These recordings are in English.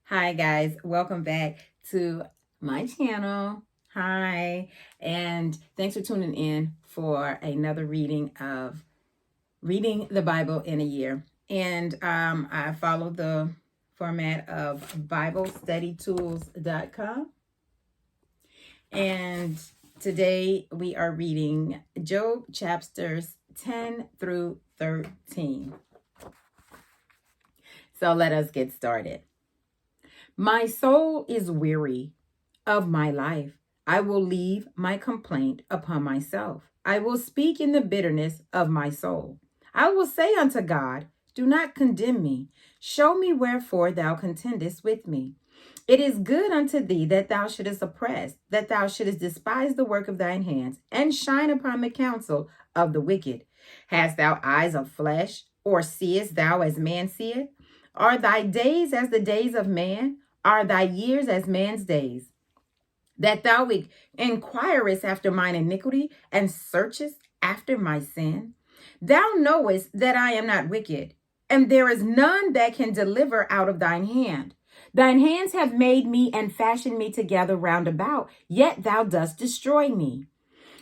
Hi guys, welcome back to my channel. Hi, and thanks for tuning in for another reading of Reading the Bible in a Year. And I follow the format of BibleStudyTools.com. And today we are reading Job chapters 10 through 13. So let us get started. My soul is weary of my life. I will leave my complaint upon myself. I will speak in the bitterness of my soul. I will say unto God, do not condemn me. Show me wherefore thou contendest with me. It is good unto thee that thou shouldest oppress, that thou shouldest despise the work of thine hands, and shine upon the counsel of the wicked. Hast thou eyes of flesh, or seest thou as man seeth? Are thy days as the days of man? Are thy years as man's days? That thou inquirest after mine iniquity, and searchest after my sin? Thou knowest that I am not wicked, and there is none that can deliver out of thine hand. Thine hands have made me and fashioned me together round about, yet thou dost destroy me.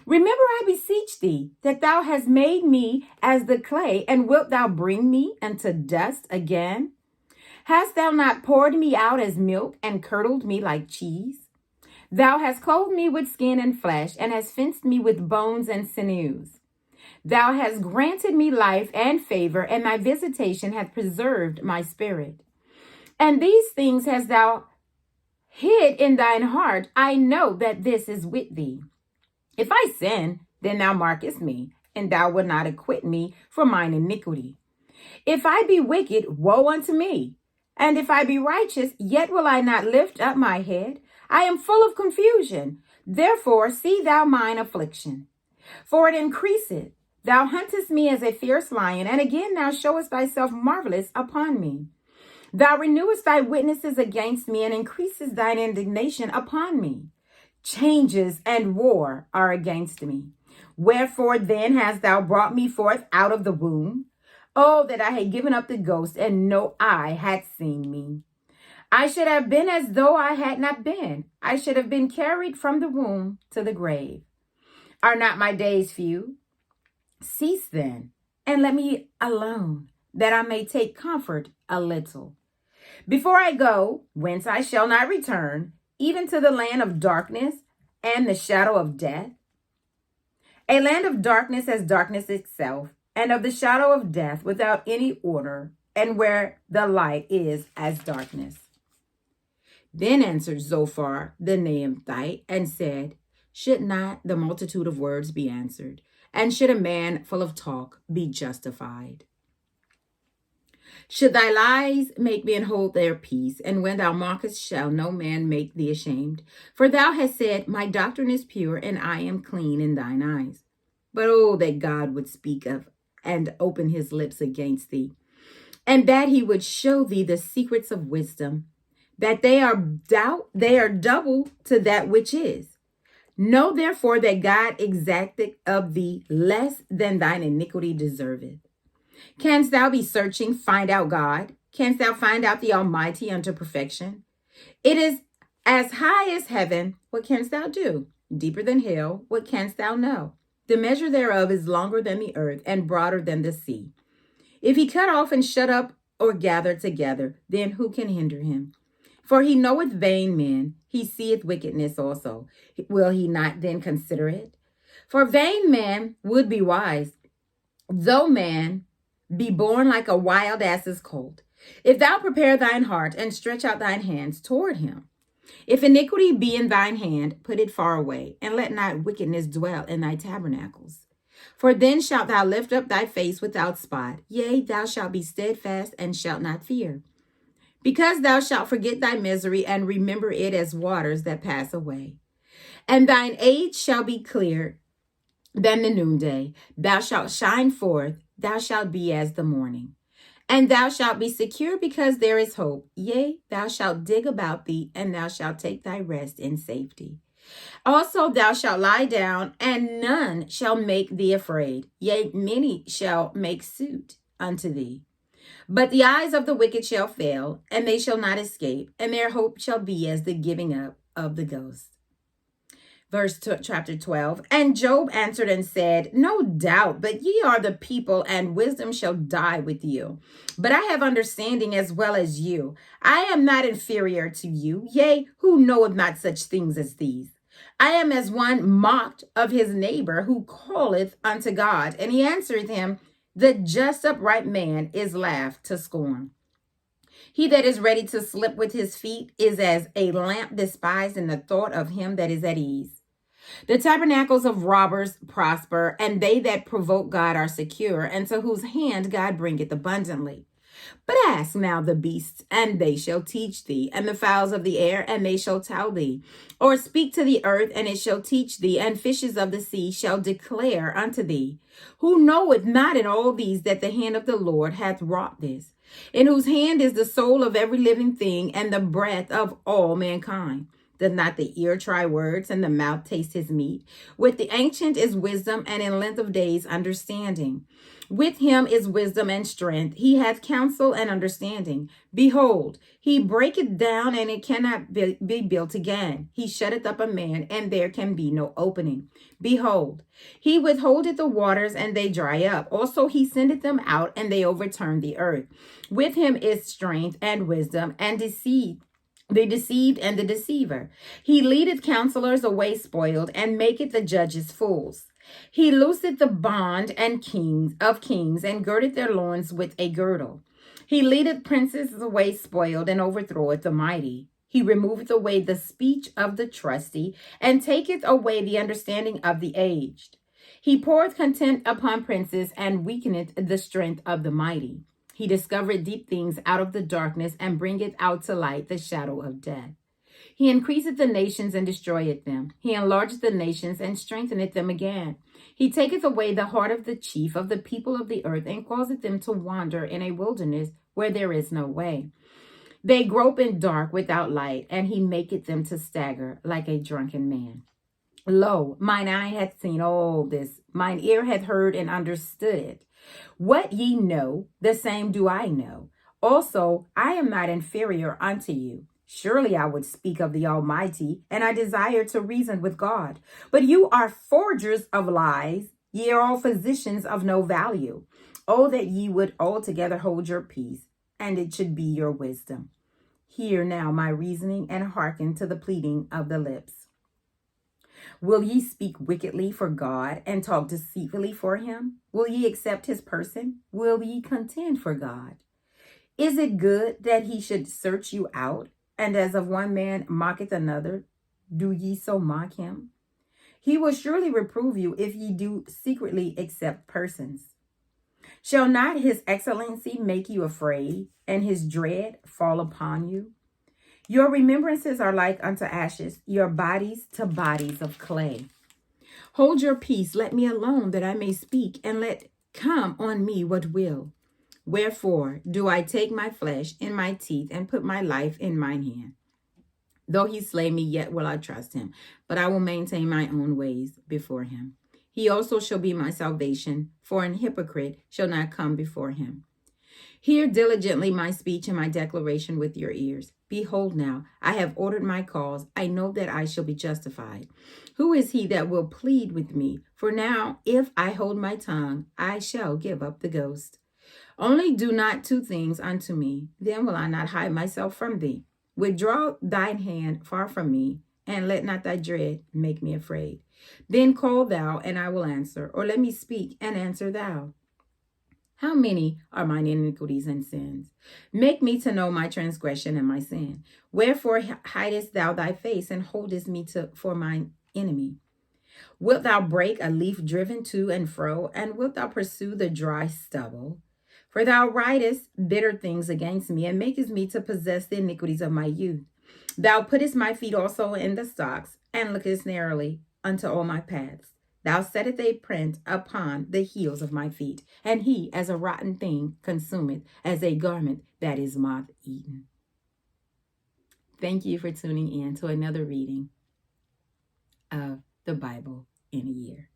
Remember, I beseech thee, that thou hast made me as the clay, and wilt thou bring me unto dust again? Hast thou not poured me out as milk, and curdled me like cheese? Thou hast clothed me with skin and flesh, and hast fenced me with bones and sinews. Thou hast granted me life and favor, and thy visitation hath preserved my spirit. And these things hast thou hid in thine heart. I know that this is with thee. If I sin, then thou markest me, and thou wilt not acquit me for mine iniquity. If I be wicked, woe unto me. And if I be righteous, yet will I not lift up my head. I am full of confusion. Therefore, see thou mine affliction. For it increaseth. Thou huntest me as a fierce lion, and again thou showest thyself marvelous upon me. Thou renewest thy witnesses against me, and increasest thine indignation upon me. Changes and war are against me. Wherefore then hast thou brought me forth out of the womb? Oh, that I had given up the ghost, and no eye had seen me. I should have been as though I had not been. I should have been carried from the womb to the grave. Are not my days few? Cease then, and let me alone, that I may take comfort a little. Before I go, whence I shall not return, even to the land of darkness and the shadow of death. A land of darkness as darkness itself, and of the shadow of death without any order, and where the light is as darkness. Then answered Zophar the Naamathite and said, should not the multitude of words be answered? And should a man full of talk be justified? Should thy lies make men hold their peace? And when thou mockest, shall no man make thee ashamed? For thou hast said, my doctrine is pure, and I am clean in thine eyes. But oh, that God would speak of and open his lips against thee, and that he would show thee the secrets of wisdom, that they are double to that which is. Know therefore that God exacted of thee less than thine iniquity deserveth. Canst thou be searching, find out God? Canst thou find out the Almighty unto perfection? It is as high as heaven, what canst thou do? Deeper than hell, what canst thou know? The measure thereof is longer than the earth, and broader than the sea. If he cut off and shut up or gather together, then who can hinder him? For he knoweth vain men, he seeth wickedness also. Will he not then consider it? For vain man would be wise, though man be born like a wild ass's colt. If thou prepare thine heart and stretch out thine hands toward him, if iniquity be in thine hand, put it far away, and let not wickedness dwell in thy tabernacles. For then shalt thou lift up thy face without spot. Yea, thou shalt be steadfast and shalt not fear. Because thou shalt forget thy misery and remember it as waters that pass away. And thine age shall be clear than the noonday. Thou shalt shine forth, thou shalt be as the morning. And thou shalt be secure because there is hope. Yea, thou shalt dig about thee, and thou shalt take thy rest in safety. Also thou shalt lie down, and none shall make thee afraid. Yea, many shall make suit unto thee. But the eyes of the wicked shall fail, and they shall not escape, and their hope shall be as the giving up of the ghost. Chapter 12. And Job answered and said, No doubt, but ye are the people, and wisdom shall die with you. But I have understanding as well as you. I am not inferior to you, yea, who knoweth not such things as these? I am as one mocked of his neighbor, who calleth unto God, and he answereth him, The just upright man is laughed to scorn. He that is ready to slip with his feet is as a lamp despised in the thought of him that is at ease. The tabernacles of robbers prosper, and they that provoke God are secure, and to whose hand God bringeth abundantly. But ask now the beasts, and they shall teach thee, and the fowls of the air, and they shall tell thee. Or speak to the earth, and it shall teach thee, and fishes of the sea shall declare unto thee. Who knoweth not in all these that the hand of the Lord hath wrought this? In whose hand is the soul of every living thing, and the breath of all mankind? Does not the ear try words, and the mouth taste his meat? With the ancient is wisdom, and in length of days understanding. With him is wisdom and strength. He hath counsel and understanding. Behold, he breaketh down, and it cannot be built again. He shutteth up a man, and there can be no opening. Behold, he withholdeth the waters, and they dry up. Also he sendeth them out, and they overturn the earth. With him is strength and wisdom and deceit. The deceived and the deceiver. He leadeth counselors away spoiled, and maketh the judges fools. He looseth the bond and kings, and girdeth their loins with a girdle. He leadeth princes away spoiled, and overthroweth the mighty. He removeth away the speech of the trusty, and taketh away the understanding of the aged. He poureth contempt upon princes, and weakeneth the strength of the mighty. He discovereth deep things out of the darkness, and bringeth out to light the shadow of death. He increaseth the nations, and destroyeth them. He enlargeth the nations, and strengtheneth them again. He taketh away the heart of the chief of the people of the earth, and causeth them to wander in a wilderness where there is no way. They grope in dark without light, and he maketh them to stagger like a drunken man. Lo, mine eye hath seen all this, mine ear hath heard and understood it. What ye know, the same do I know. Also, I am not inferior unto you. Surely I would speak of the Almighty, and I desire to reason with God. But you are forgers of lies, ye are all physicians of no value. Oh, that ye would altogether hold your peace, and it should be your wisdom. Hear now my reasoning, and hearken to the pleading of the lips. Will ye speak wickedly for God, and talk deceitfully for him? Will ye accept his person? Will ye contend for God? Is it good that he should search you out? And as of one man mocketh another, do ye so mock him? He will surely reprove you if ye do secretly accept persons. Shall not his excellency make you afraid, and his dread fall upon you? Your remembrances are like unto ashes, your bodies to bodies of clay. Hold your peace, let me alone, that I may speak, and let come on me what will. Wherefore do I take my flesh in my teeth, and put my life in mine hand? Though he slay me, yet will I trust him, but I will maintain my own ways before him. He also shall be my salvation, for an hypocrite shall not come before him. Hear diligently my speech and my declaration with your ears. Behold now, I have ordered my cause. I know that I shall be justified. Who is he that will plead with me? For now, if I hold my tongue, I shall give up the ghost. Only do not two things unto me, then will I not hide myself from thee. Withdraw thine hand far from me, and let not thy dread make me afraid. Then call thou, and I will answer, or let me speak, and answer thou. How many are mine iniquities and sins? Make me to know my transgression and my sin. Wherefore hidest thou thy face, and holdest me for mine enemy? Wilt thou break a leaf driven to and fro, and wilt thou pursue the dry stubble? For thou writest bitter things against me, and makest me to possess the iniquities of my youth. Thou puttest my feet also in the stocks, and lookest narrowly unto all my paths. Thou settest a print upon the heels of my feet, and he as a rotten thing consumeth, as a garment that is moth-eaten. Thank you for tuning in to another reading of the Bible in a year.